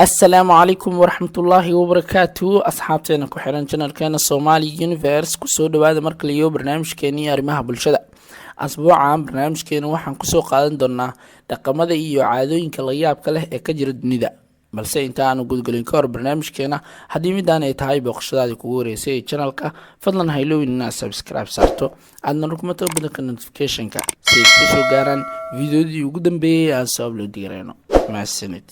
السلام عليكم ورحمة الله وبركاته أصحابتنا كحيران جنرال كان الصومالي يونيفيرس كسو دوادا مركليو برنامج كيني أرمها بالشدة أسبوعا برنامج كيني وحان كسو قادن دونا dhaqamada iyo caadooyinka la yaabka leh ee ka jira dunida balse inta aanu gudgalin ka hor barnaamijkeena haddii midaan ay tahay booqashadaadii kugu horeysay ee channelka fadlan ha iloowin inaad subscribe saarto aadna rukumato badanka notificationka si ay kusoo gaaraan fiidiyoodii ugu dambeeyay aan soo upload gareyno mahadsanid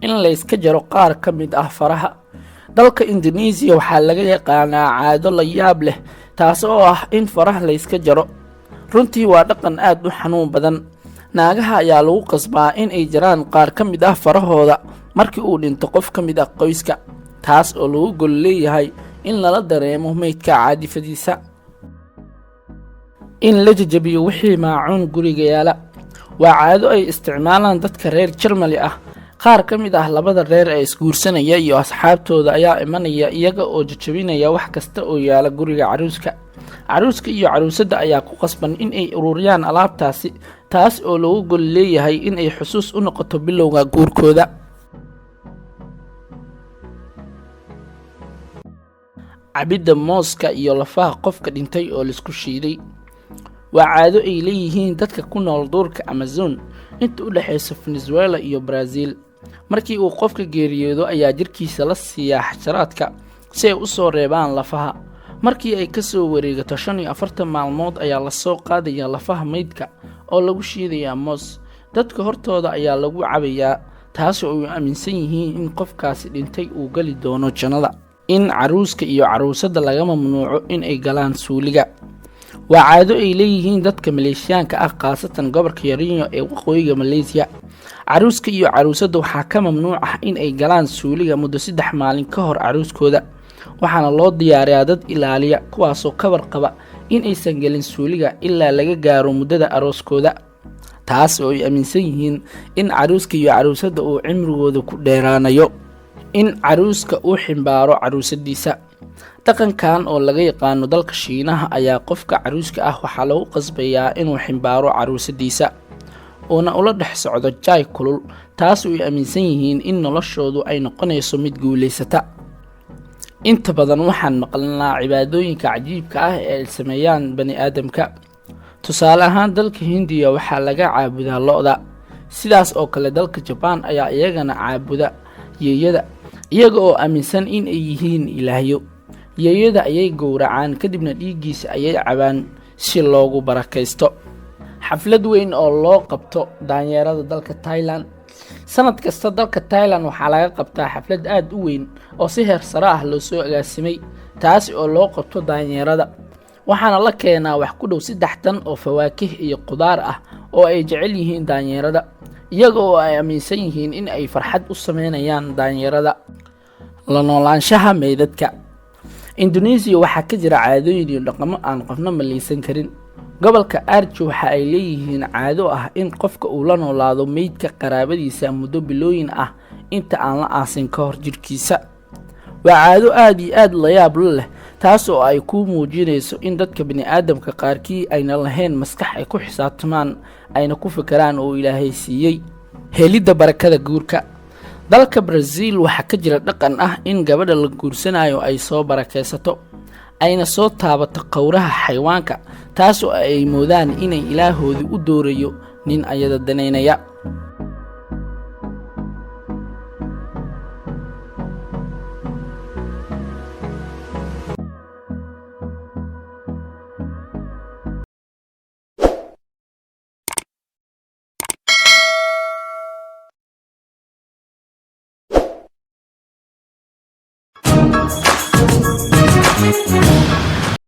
in la iska jaro qaar ka mid ah faraha dalka Indonesia waxaa laga yaqaanaa caado la yaab leh taas oo ah in faraha la iska jaro runtii waa dhaqan aad u xanuun badan naagaha ayaa lagu qasbaa in ay jaraan qaar ka mid ah farahooda markii uu dhinto qof ka mid ah qoyska taas oo lagu gol leeyahay in lala dareemo meydka caadifadiisa in la jajabiyo wixii maacuun guriga yaala waa caado ay isticmaalaan dadka reer Germany ah qaar ka mid ah labada reer ee isguursanaya iyo asxaabtooda ayaa imanaya iyaga oo jajabinaya wax kasta oo yaala guriga caruuska iyo caruusada ayaa ku qasban in ay ururiyaan alaabtaasi taas oo lagu gol leeyahay in ay xusuus u noqoto bilowga guurkooda cabida mooska iyo lafaha qofka dhintay oo la isku shiiday waa caado ay leeyihiin dadka ku nool duurka Amazon inta u dhaxaysa Venezuela iyo Brazil markii uu qofka geeriyoodo ayaa jirkiisa la siiyaa xasharaadka si ay u soo reebaan lafaha markii ay ka soo wareegato 45 maalmood ayaa la soo qaadayaa lafaha meydka oo lagu shiidayaa moos dadka hortooda ayaa lagu cabayaa taas oo ay aaminsan yihiin in qofkaasi dhintay uu gali doono jannada in caruuska iyo caruusada laga mamnuuco in ay galaan suuliga waa caado ay leeyihiin dadka Maleeshiyaanka ah qaasatan gobolka Yarinyo ee waqooyiga Malaysia caruuska iyo caruusada waxaa ka mamnuuc ah in ay galaan suuliga muddo 3 maalin ka hor caruuskooda waxaana loo diyaariyaa dad ilaaliya kuwaas oo ka warqaba in aysan galin suuliga ilaa laga gaaro muddada arooskooda taas oo ay aaminsan yihiin in caruuska iyo caruusada uu cimrigooda ku dheeraanayo in caruuska uu ximbaaro caruusadiisa dhaqankan oo laga yaqaano dalka Shiinaha ayaa qofka caruuska ah waxaa lagu qasbayaa inuu ximbaaro caruusadiisa oo ula dhex socdo jaay kulul taas oo ay aaminsan yihiin in noloshoodu ay noqonayso mid guuleysata inta badan waxaan maqalnaa cibaadooyinka cajiibka ah ee ay sameeyaan bani aadamka tusaale ahaan dalka Hindiya waxaa laga caabudaa lo'da sidaas oo kale dalka Japan ayaa iyagana caabuda yeeyada iyaga oo aaminsan in ay yihiin ilaahyo yeeyada ayay gowracaan kadibna dhiigiisa ayay cabaan si loogu barakaysto xaflad weyn oo loo qabto daanyeerada dalka Thailand sanad kasta dalka Thailand waxaa laga qabtaa xaflad aad u weyn oo si heer sare ah loo soo agaasimay taas oo loo qabto daanyeerada waxaana la keenaa wax ku dhow 3 tan oo fawaakih iyo qudaar ah oo ay jecel yihiin daanyeerada iyaga oo ay aaminsan yihiin in ay farxad u sameynayaan daanyeerada la noolaanshaha meydadka Indonesia waxaa ka jira caadooyin iyo dhaqamo aan qofna maleysan karin gobolka Aceh waxa ay leeyihiin caado ah in qofka uu la noolaado meydka qaraabadiisa muddo bilooyin ah inta aan la aasin ka hor jirkiisa waa caado aad iyo aad la yaab leh taas oo ay ku muujinayso in dadka bini aadamka qaarkii ayna lahayn maskax ay ku xisaabtamaan ayna ku fikiraan oo Ilaahay siiyay helida barakada guurka dalka Brazil waxaa ka jira dhaqan ah in gabadha la guursanayo ay soo barakeysato ayna soo taabato qowraha xayawaanka taas oo ay moodaan inay ilaahoodu u doorayo nin ayada daneynaya